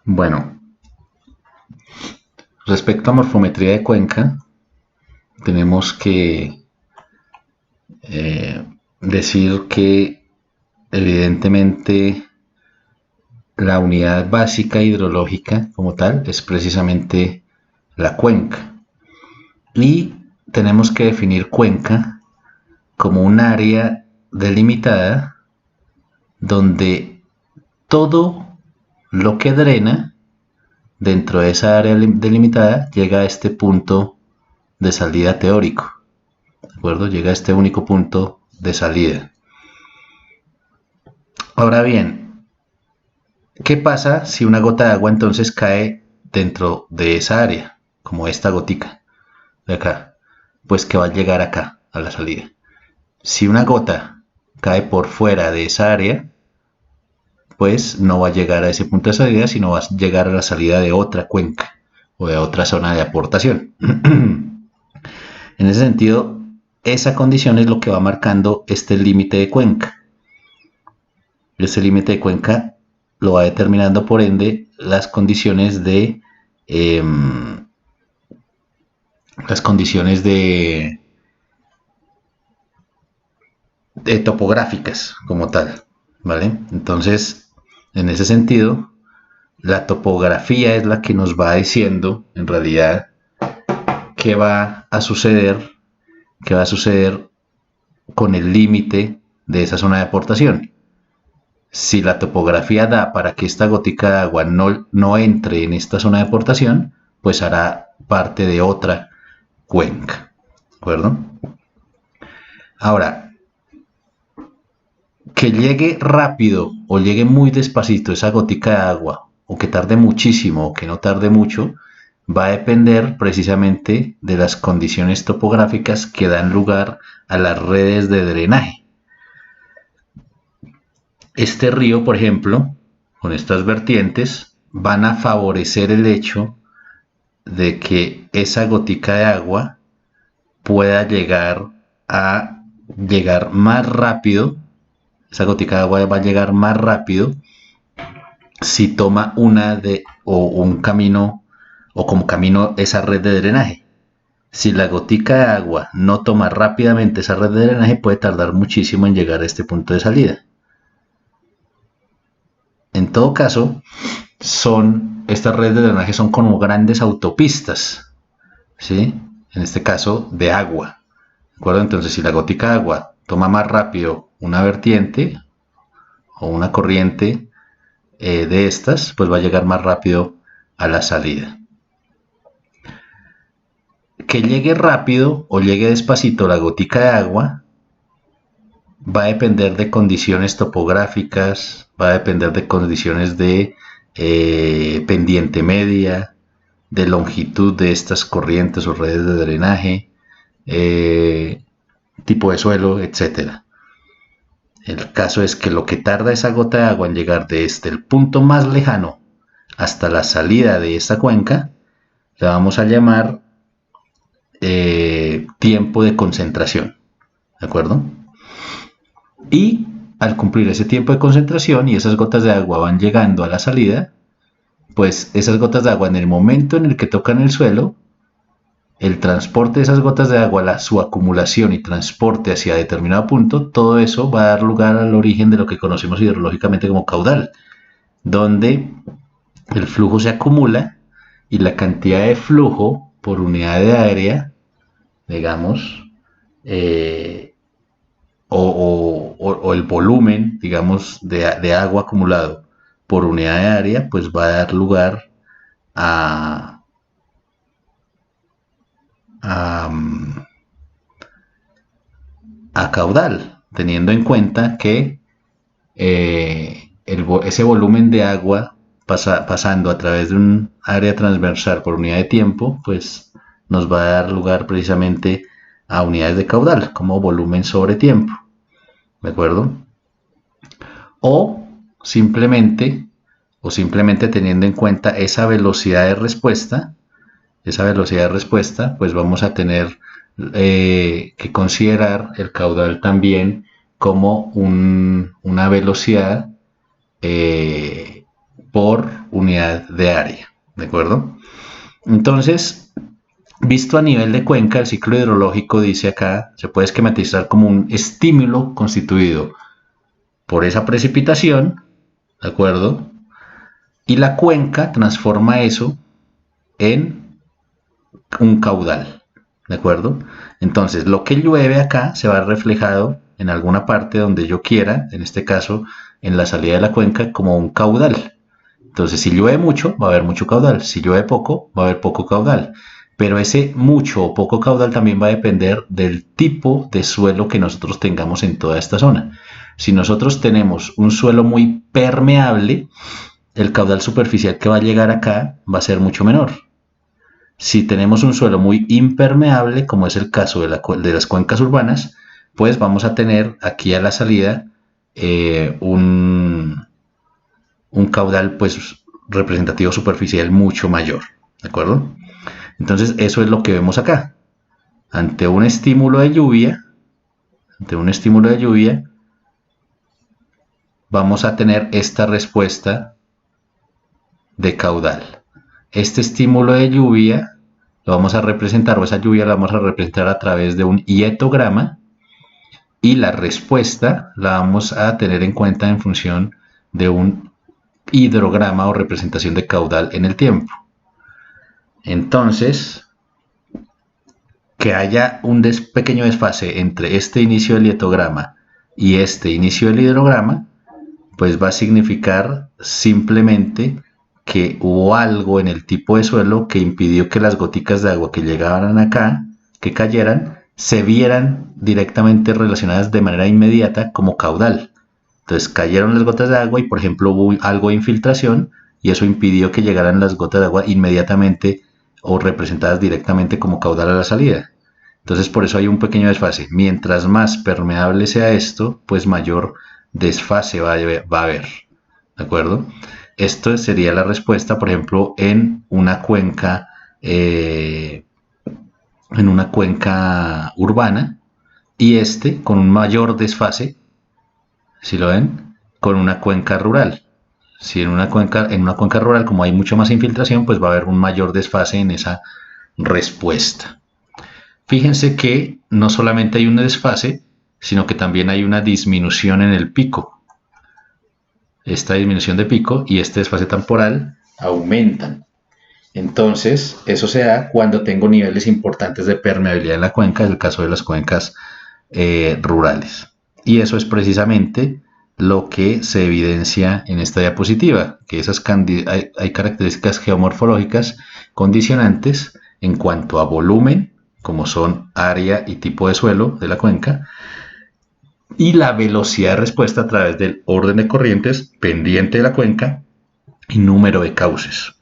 Bueno, respecto a morfometría de cuenca, tenemos que decir que evidentemente la unidad básica hidrológica como tal es precisamente la cuenca. Y tenemos que definir cuenca como un área delimitada donde todo lo que drena dentro de esa área delimitada llega a este punto de salida teórico. ¿De acuerdo? Llega a este único punto de salida. Ahora bien, ¿qué pasa si una gota de agua entonces cae dentro de esa área? Como esta gotica de acá. Pues que va a llegar acá, a la salida. Si una gota cae por fuera de esa área, pues no va a llegar a ese punto de salida, sino va a llegar a la salida de otra cuenca o de otra zona de aportación. En ese sentido, esa condición es lo que va marcando este límite de cuenca. Este límite de cuenca lo va determinando, por ende, las condiciones de topográficas como tal, ¿vale? Entonces, en ese sentido, la topografía es la que nos va diciendo, en realidad, qué va a suceder con el límite de esa zona de aportación. Si la topografía da para que esta gotica de agua no entre en esta zona de aportación, pues hará parte de otra cuenca, ¿de acuerdo? Ahora, que llegue rápido o llegue muy despacito esa gotica de agua, o que tarde muchísimo o que no tarde mucho, va a depender precisamente de las condiciones topográficas que dan lugar a las redes de drenaje. Este río, por ejemplo, con estas vertientes, van a favorecer el hecho de que esa gotica de agua pueda llegar más rápido. Esa gotica de agua va a llegar más rápido si toma un camino o como camino esa red de drenaje. Si la gotica de agua no toma rápidamente esa red de drenaje, puede tardar muchísimo en llegar a este punto de salida. En todo caso, estas redes de drenaje son como grandes autopistas, ¿sí? En este caso, de agua. ¿De acuerdo? Entonces, si la gotica de agua toma más rápido una vertiente o una corriente de estas, pues va a llegar más rápido a la salida. Que llegue rápido o llegue despacito la gotica de agua va a depender de condiciones topográficas, va a depender de condiciones de pendiente media, de longitud de estas corrientes o redes de drenaje, tipo de suelo, etc. El caso es que lo que tarda esa gota de agua en llegar desde el punto más lejano hasta la salida de esta cuenca, le vamos a llamar tiempo de concentración, ¿de acuerdo? Y al cumplir ese tiempo de concentración y esas gotas de agua van llegando a la salida, pues esas gotas de agua en el momento en el que tocan el suelo, el transporte de esas gotas de agua, su acumulación y transporte hacia determinado punto, todo eso va a dar lugar al origen de lo que conocemos hidrológicamente como caudal, donde el flujo se acumula y la cantidad de flujo por unidad de área, digamos, o el volumen, digamos, de agua acumulado por unidad de área, pues va a dar lugar a, a, a caudal, teniendo en cuenta que ese volumen de agua pasando a través de un área transversal por unidad de tiempo, pues nos va a dar lugar precisamente a unidades de caudal, como volumen sobre tiempo, ¿de acuerdo? O simplemente teniendo en cuenta esa velocidad de respuesta, pues vamos a tener que considerar el caudal también como una velocidad por unidad de área, ¿de acuerdo? Entonces, visto a nivel de cuenca, el ciclo hidrológico, dice acá, se puede esquematizar como un estímulo constituido por esa precipitación, ¿de acuerdo? Y la cuenca transforma eso en un caudal, ¿de acuerdo? Entonces, lo que llueve acá se va reflejado en alguna parte donde yo quiera, en este caso, en la salida de la cuenca, como un caudal. Entonces, si llueve mucho, va a haber mucho caudal. Si llueve poco, va a haber poco caudal. Pero ese mucho o poco caudal también va a depender del tipo de suelo que nosotros tengamos en toda esta zona. Si nosotros tenemos un suelo muy permeable, el caudal superficial que va a llegar acá va a ser mucho menor. Si tenemos un suelo muy impermeable, como es el caso de las cuencas urbanas, pues vamos a tener aquí a la salida un caudal pues representativo superficial mucho mayor, ¿de acuerdo? Entonces eso es lo que vemos acá. Ante un estímulo de lluvia, vamos a tener esta respuesta de caudal. Este estímulo de lluvia lo vamos a representar, o esa lluvia la vamos a representar a través de un hietograma, y la respuesta la vamos a tener en cuenta en función de un hidrograma o representación de caudal en el tiempo. Entonces, que haya un pequeño desfase entre este inicio del hietograma y este inicio del hidrograma, pues va a significar simplemente que hubo algo en el tipo de suelo que impidió que las goticas de agua que llegaran acá, que cayeran, se vieran directamente relacionadas de manera inmediata como caudal. Entonces cayeron las gotas de agua y, por ejemplo, hubo algo de infiltración y eso impidió que llegaran las gotas de agua inmediatamente o representadas directamente como caudal a la salida. Entonces por eso hay un pequeño desfase. Mientras más permeable sea esto, pues mayor desfase va a haber. ¿De acuerdo? Esto sería la respuesta, por ejemplo, en una cuenca urbana, y con un mayor desfase, si lo ven, con una cuenca rural. Si en una cuenca rural, como hay mucho más infiltración, pues va a haber un mayor desfase en esa respuesta. Fíjense que no solamente hay un desfase, sino que también hay una disminución en el pico. Esta disminución de pico y este desfase temporal aumentan. Entonces, eso se da cuando tengo niveles importantes de permeabilidad en la cuenca, es el caso de las cuencas rurales. Y eso es precisamente lo que se evidencia en esta diapositiva, que hay características geomorfológicas condicionantes en cuanto a volumen, como son área y tipo de suelo de la cuenca, y la velocidad de respuesta a través del orden de corrientes pendiente de la cuenca y número de cauces.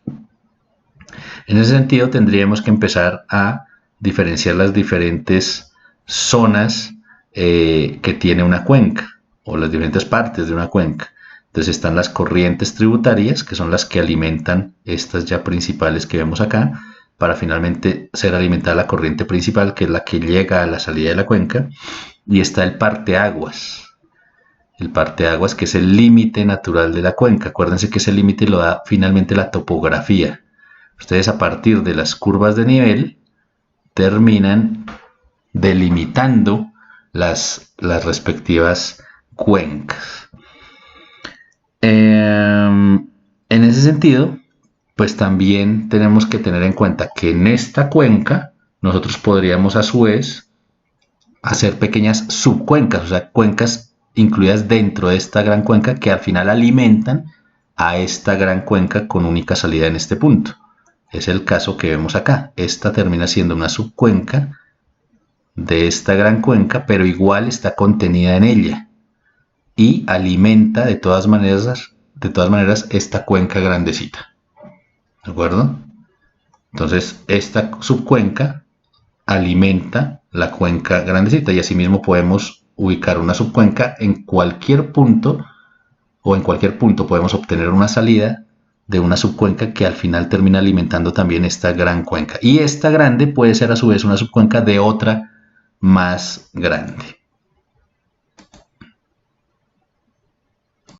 En ese sentido, tendríamos que empezar a diferenciar las diferentes zonas que tiene una cuenca, o las diferentes partes de una cuenca. Entonces están las corrientes tributarias, que son las que alimentan estas ya principales que vemos acá, para finalmente ser alimentada la corriente principal, que es la que llega a la salida de la cuenca. Y está el parteaguas. El parteaguas, que es el límite natural de la cuenca. Acuérdense que ese límite lo da finalmente la topografía. Ustedes, a partir de las curvas de nivel, terminan delimitando las respectivas cuencas. En ese sentido, pues también tenemos que tener en cuenta que en esta cuenca nosotros podríamos a su vez hacer pequeñas subcuencas, o sea, cuencas incluidas dentro de esta gran cuenca que al final alimentan a esta gran cuenca con única salida en este punto. Es el caso que vemos acá. Esta termina siendo una subcuenca de esta gran cuenca, pero igual está contenida en ella y alimenta de todas maneras esta cuenca grandecita. ¿De acuerdo? Entonces esta subcuenca alimenta la cuenca grandecita, y asimismo podemos ubicar una subcuenca en cualquier punto, o en cualquier punto podemos obtener una salida de una subcuenca que al final termina alimentando también esta gran cuenca, y esta grande puede ser a su vez una subcuenca de otra más grande.